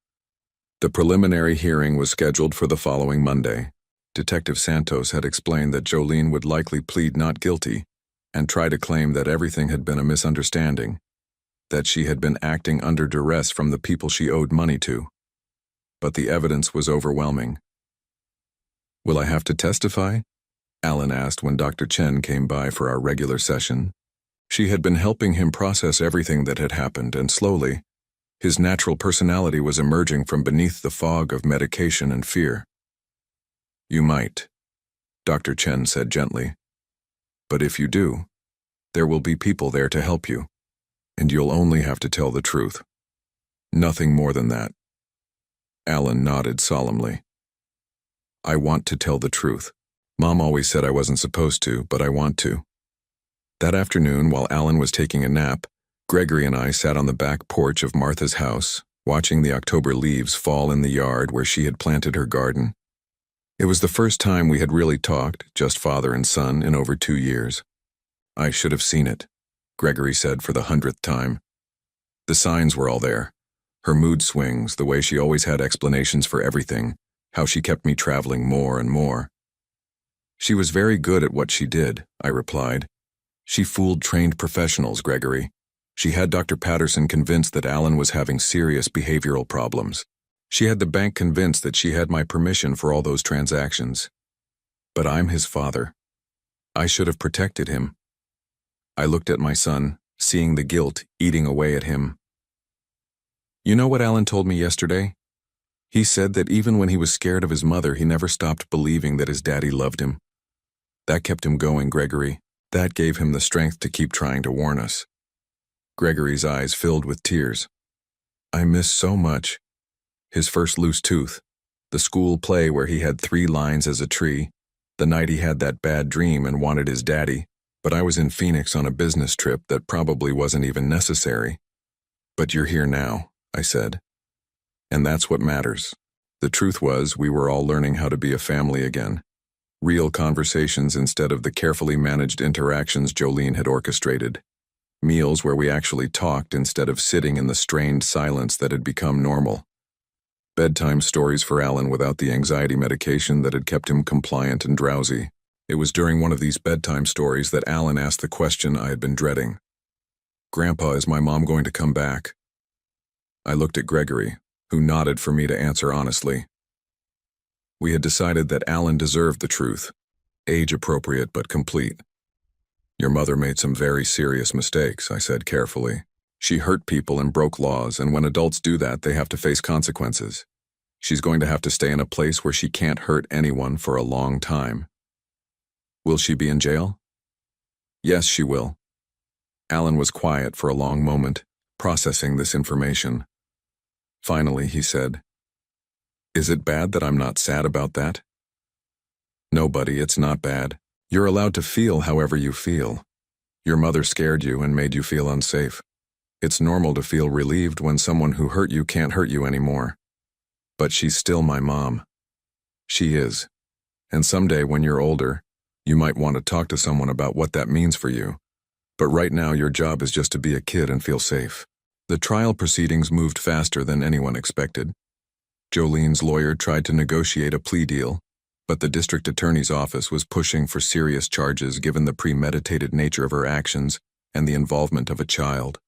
The preliminary hearing was scheduled for the following Monday. Detective Santos had explained that Jolene would likely plead not guilty and try to claim that everything had been a misunderstanding, that she had been acting under duress from the people she owed money to. But the evidence was overwhelming. "Will I have to testify?" Alan asked when Dr. Chen came by for our regular session. She had been helping him process everything that had happened, and slowly, His natural personality was emerging from beneath the fog of medication and fear. "You might," Dr. Chen said gently. "But if you do, there will be people there to help you, and you'll only have to tell the truth. Nothing more than that." Alan nodded solemnly. "I want to tell the truth. Mom always said I wasn't supposed to, but I want to." That afternoon, while Alan was taking a nap, Gregory and I sat on the back porch of Martha's house, watching the October leaves fall in the yard where she had planted her garden. It was the first time we had really talked, just father and son, in over 2 years. "I should have seen it," Gregory said for the 100th time. The signs were all there. Her mood swings, the way she always had explanations for everything, how she kept me traveling more and more. "She was very good at what she did," I replied. "She fooled trained professionals, Gregory. She had Dr. Patterson convinced that Alan was having serious behavioral problems. She had the bank convinced that she had my permission for all those transactions. But I'm his father. I should have protected him." I looked at my son, seeing the guilt eating away at him. "You know what Alan told me yesterday? He said that even when he was scared of his mother, he never stopped believing that his daddy loved him. That kept him going, Gregory. That gave him the strength to keep trying to warn us." Gregory's eyes filled with tears. "I miss so much. His first loose tooth, the school play where he had 3 lines as a tree, the night he had that bad dream and wanted his daddy, but I was in Phoenix on a business trip that probably wasn't even necessary. But you're here now," I said. "And that's what matters." The truth was, we were all learning how to be a family again. Real conversations instead of the carefully managed interactions Jolene had orchestrated. Meals where we actually talked instead of sitting in the strained silence that had become normal. Bedtime stories for Alan without the anxiety medication that had kept him compliant and drowsy. It was during one of these bedtime stories that Alan asked the question I had been dreading. "Grandpa, is my mom going to come back?" I looked at Gregory, who nodded for me to answer honestly. We had decided that Alan deserved the truth, age-appropriate but complete. "Your mother made some very serious mistakes," I said carefully. "She hurt people and broke laws, and when adults do that, they have to face consequences. She's going to have to stay in a place where she can't hurt anyone for a long time." "Will she be in jail?" "Yes, she will." Alan was quiet for a long moment, processing this information. Finally, he said, "Is it bad that I'm not sad about that?" "No, buddy, it's not bad. You're allowed to feel however you feel. Your mother scared you and made you feel unsafe. It's normal to feel relieved when someone who hurt you can't hurt you anymore. But she's still my mom. She is. And someday when you're older, you might want to talk to someone about what that means for you. But right now your job is just to be a kid and feel safe." The trial proceedings moved faster than anyone expected. Jolene's lawyer tried to negotiate a plea deal, but the district attorney's office was pushing for serious charges given the premeditated nature of her actions and the involvement of a child.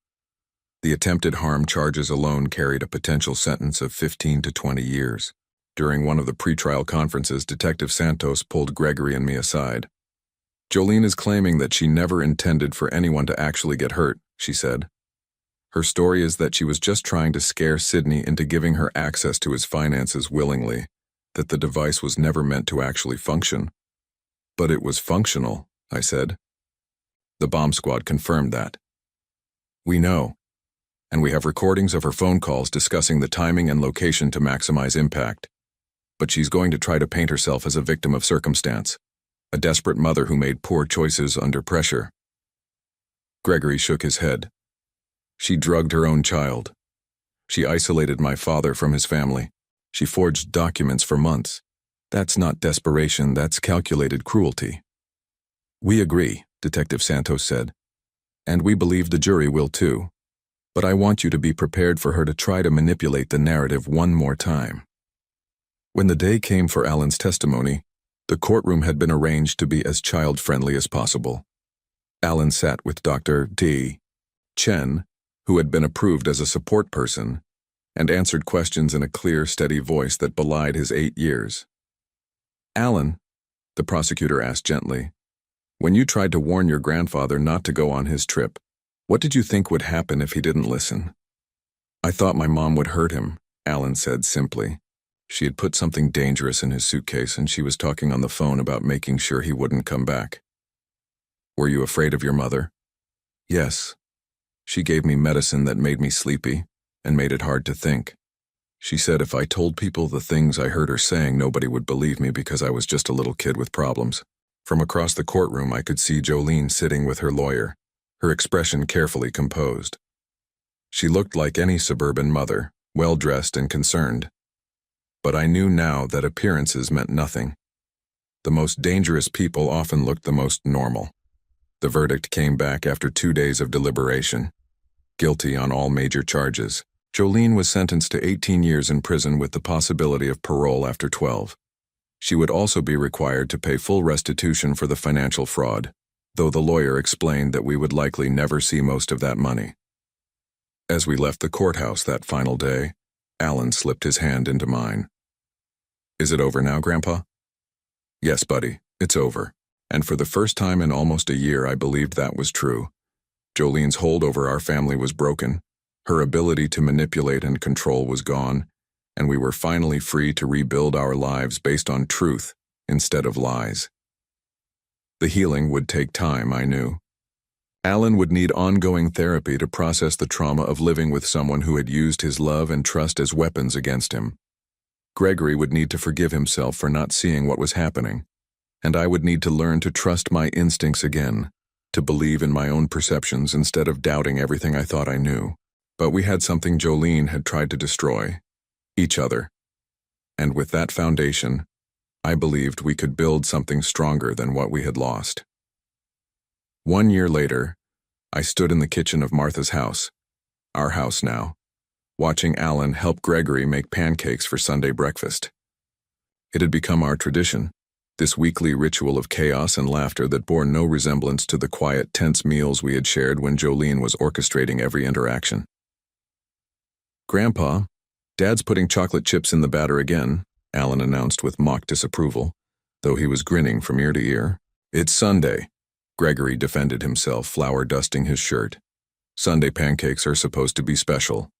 The attempted harm charges alone carried a potential sentence of 15 to 20 years. During one of the pretrial conferences, Detective Santos pulled Gregory and me aside. "Jolene is claiming that she never intended for anyone to actually get hurt," she said. "Her story is that she was just trying to scare Sydney into giving her access to his finances willingly, that the device was never meant to actually function." "But it was functional," I said. "The bomb squad confirmed that." "We know. And we have recordings of her phone calls discussing the timing and location to maximize impact. But she's going to try to paint herself as a victim of circumstance, a desperate mother who made poor choices under pressure." Gregory shook his head. "She drugged her own child. She isolated my father from his family. She forged documents for months. That's not desperation, that's calculated cruelty." "We agree," Detective Santos said. "And we believe the jury will too. But I want you to be prepared for her to try to manipulate the narrative one more time." When the day came for Alan's testimony, the courtroom had been arranged to be as child-friendly as possible. Alan sat with Dr. D. Chen, who had been approved as a support person, and answered questions in a clear, steady voice that belied his 8 years. "Alan," the prosecutor asked gently, "when you tried to warn your grandfather not to go on his trip, what did you think would happen if he didn't listen?" I thought my mom would hurt him, Alan said simply. She had put something dangerous in his suitcase and she was talking on the phone about making sure he wouldn't come back. Were you afraid of your mother? Yes. She gave me medicine that made me sleepy and made it hard to think. She said if I told people the things I heard her saying, nobody would believe me because I was just a little kid with problems. From across the courtroom, I could see Jolene sitting with her lawyer, her expression carefully composed. She looked like any suburban mother, well-dressed and concerned. But I knew now that appearances meant nothing. The most dangerous people often looked the most normal. The verdict came back after 2 days of deliberation. Guilty on all major charges. Jolene was sentenced to 18 years in prison with the possibility of parole after 12. She would also be required to pay full restitution for the financial fraud, though the lawyer explained that we would likely never see most of that money. As we left the courthouse that final day, Alan slipped his hand into mine. Is it over now, Grandpa? Yes, buddy, it's over. And for the first time in almost a year, I believed that was true. Jolene's hold over our family was broken. Her ability to manipulate and control was gone, and we were finally free to rebuild our lives based on truth instead of lies. The healing would take time, I knew. Alan would need ongoing therapy to process the trauma of living with someone who had used his love and trust as weapons against him. Gregory would need to forgive himself for not seeing what was happening, and I would need to learn to trust my instincts again, to believe in my own perceptions instead of doubting everything I thought I knew. But we had something Jolene had tried to destroy: each other. And with that foundation, I believed we could build something stronger than what we had lost. 1 year later, I stood in the kitchen of Martha's house, our house now, watching Alan help Gregory make pancakes for Sunday breakfast. It had become our tradition, this weekly ritual of chaos and laughter that bore no resemblance to the quiet, tense meals we had shared when Jolene was orchestrating every interaction. Grandpa, Dad's putting chocolate chips in the batter again, Alan announced with mock disapproval, though he was grinning from ear to ear. It's Sunday, Gregory defended himself, flour dusting his shirt. Sunday pancakes are supposed to be special.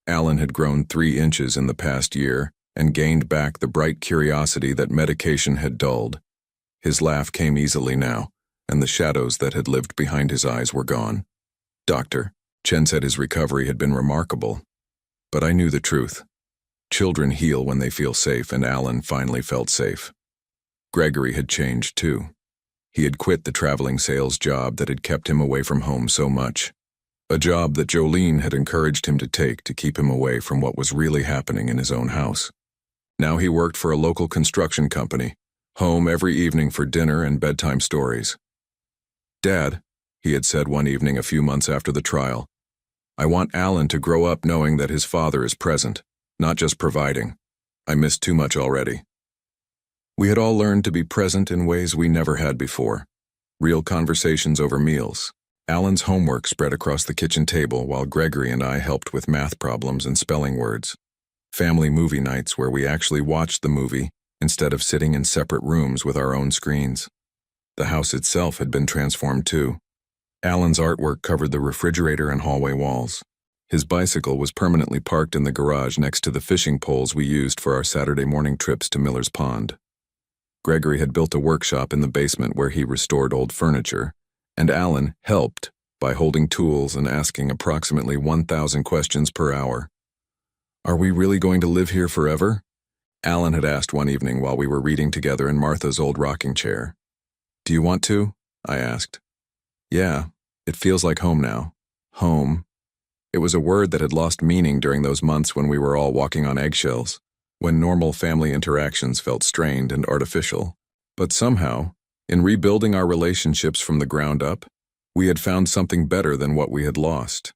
Alan had grown 3 inches in the past year and gained back the bright curiosity that medication had dulled. His laugh came easily now, and the shadows that had lived behind his eyes were gone. Doctor, Chen said his recovery had been remarkable. But I knew the truth. Children heal when they feel safe, and Alan finally felt safe. Gregory had changed too. He had quit the traveling sales job that had kept him away from home so much. A job that Jolene had encouraged him to take to keep him away from what was really happening in his own house. Now he worked for a local construction company, home every evening for dinner and bedtime stories. Dad, he had said one evening a few months after the trial, I want Alan to grow up knowing that his father is present, not just providing. I miss too much already. We had all learned to be present in ways we never had before. Real conversations over meals. Alan's homework spread across the kitchen table while Gregory and I helped with math problems and spelling words. Family movie nights where we actually watched the movie instead of sitting in separate rooms with our own screens. The house itself had been transformed too. Alan's artwork covered the refrigerator and hallway walls. His bicycle was permanently parked in the garage next to the fishing poles we used for our Saturday morning trips to Miller's Pond. Gregory had built a workshop in the basement where he restored old furniture, and Alan helped by holding tools and asking approximately 1,000 questions per hour. Are we really going to live here forever? Alan had asked one evening while we were reading together in Martha's old rocking chair. Do you want to? I asked. Yeah, it feels like home now. Home. It was a word that had lost meaning during those months when we were all walking on eggshells, when normal family interactions felt strained and artificial. But somehow, in rebuilding our relationships from the ground up, we had found something better than what we had lost.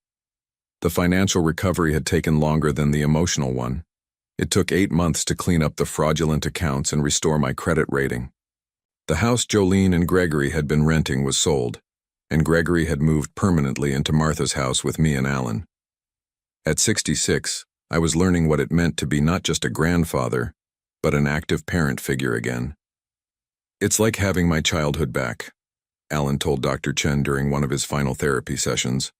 The financial recovery had taken longer than the emotional one. It took 8 months to clean up the fraudulent accounts and restore my credit rating. The house Jolene and Gregory had been renting was sold, and Gregory had moved permanently into Martha's house with me and Alan. At 66, I was learning what it meant to be not just a grandfather, but an active parent figure again. It's like having my childhood back, Alan told Dr. Chen during one of his final therapy sessions,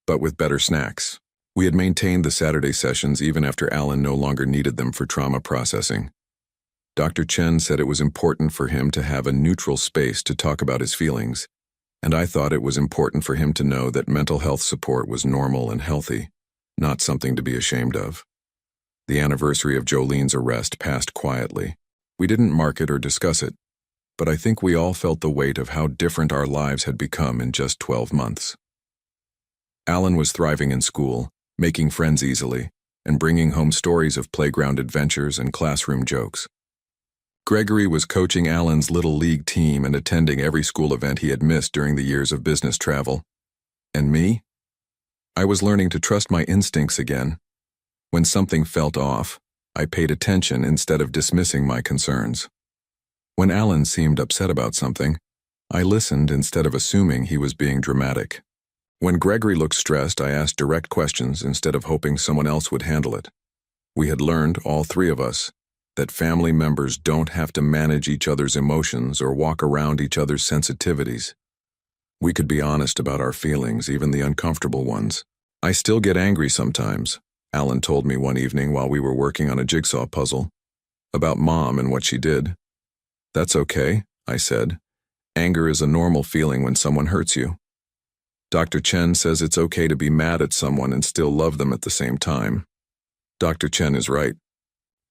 but with better snacks. We had maintained the Saturday sessions even after Alan no longer needed them for trauma processing. Dr. Chen said it was important for him to have a neutral space to talk about his feelings, and I thought it was important for him to know that mental health support was normal and healthy, not something to be ashamed of. The anniversary of Jolene's arrest passed quietly. We didn't mark it or discuss it, but I think we all felt the weight of how different our lives had become in just 12 months. Alan was thriving in school, making friends easily, and bringing home stories of playground adventures and classroom jokes. Gregory was coaching Alan's little league team and attending every school event he had missed during the years of business travel. And me? I was learning to trust my instincts again. When something felt off, I paid attention instead of dismissing my concerns. When Alan seemed upset about something, I listened instead of assuming he was being dramatic. When Gregory looked stressed, I asked direct questions instead of hoping someone else would handle it. We had learned, all three of us, that family members don't have to manage each other's emotions or walk around each other's sensitivities. We could be honest about our feelings, even the uncomfortable ones. I still get angry sometimes, Alan told me one evening while we were working on a jigsaw puzzle, about Mom and what she did. That's okay, I said. Anger is a normal feeling when someone hurts you. Dr. Chen says it's okay to be mad at someone and still love them at the same time. Dr. Chen is right.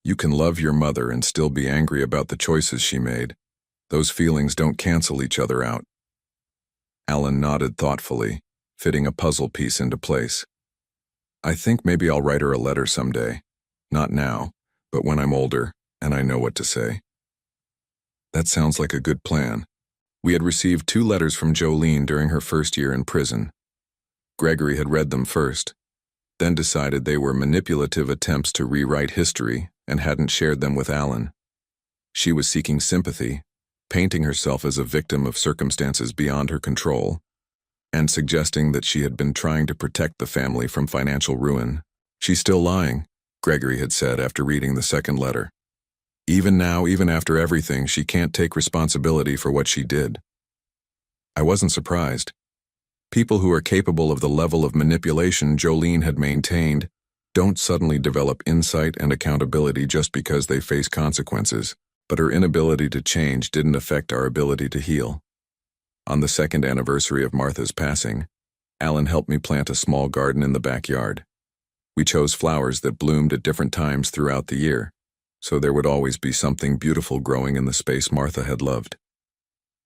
You can love your mother and still be angry about the choices she made. Those feelings don't cancel each other out. Alan nodded thoughtfully, fitting a puzzle piece into place. I think maybe I'll write her a letter someday. Not now, but when I'm older and I know what to say. That sounds like a good plan. We had received 2 letters from Jolene during her first year in prison. Gregory had read them first, then decided they were manipulative attempts to rewrite history and hadn't shared them with Alan. She was seeking sympathy, painting herself as a victim of circumstances beyond her control, and suggesting that she had been trying to protect the family from financial ruin. She's still lying, Gregory had said after reading the second letter. Even now, even after everything, she can't take responsibility for what she did. I wasn't surprised. People who are capable of the level of manipulation Jolene had maintained don't suddenly develop insight and accountability just because they face consequences, but her inability to change didn't affect our ability to heal. On the second anniversary of Martha's passing, Alan helped me plant a small garden in the backyard. We chose flowers that bloomed at different times throughout the year, so there would always be something beautiful growing in the space Martha had loved.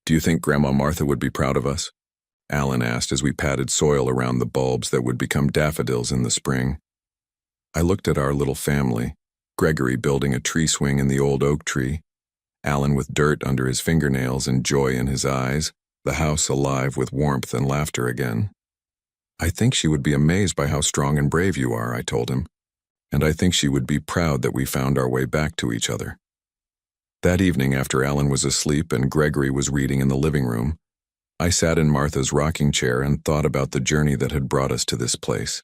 Do you think Grandma Martha would be proud of us? Alan asked as we patted soil around the bulbs that would become daffodils in the spring. I looked at our little family, Gregory building a tree swing in the old oak tree, Alan with dirt under his fingernails and joy in his eyes, the house alive with warmth and laughter again. I think she would be amazed by how strong and brave you are, I told him, and I think she would be proud that we found our way back to each other. That evening, after Alan was asleep and Gregory was reading in the living room, I sat in Martha's rocking chair and thought about the journey that had brought us to this place.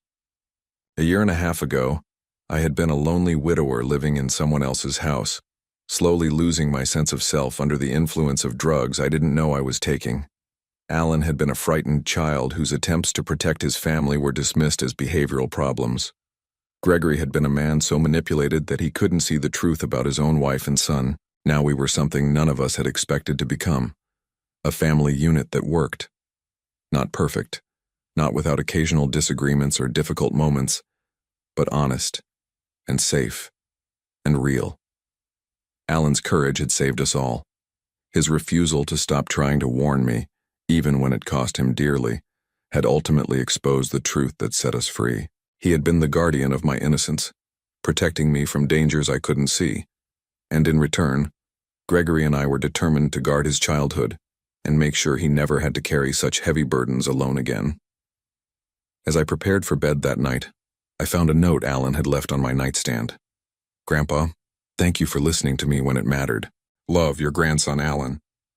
1.5 years ago, I had been a lonely widower living in someone else's house, slowly losing my sense of self under the influence of drugs I didn't know I was taking. Alan had been a frightened child whose attempts to protect his family were dismissed as behavioral problems. Gregory had been a man so manipulated that he couldn't see the truth about his own wife and son. Now we were something none of us had expected to become. A family unit that worked. Not perfect, not without occasional disagreements or difficult moments, but honest, and safe, and real. Alan's courage had saved us all. His refusal to stop trying to warn me, even when it cost him dearly, had ultimately exposed the truth that set us free. He had been the guardian of my innocence, protecting me from dangers I couldn't see. And in return, Gregory and I were determined to guard his childhood and make sure he never had to carry such heavy burdens alone again. As I prepared for bed that night, I found a note Alan had left on my nightstand. Grandpa, thank you for listening to me when it mattered. Love, your grandson Alan.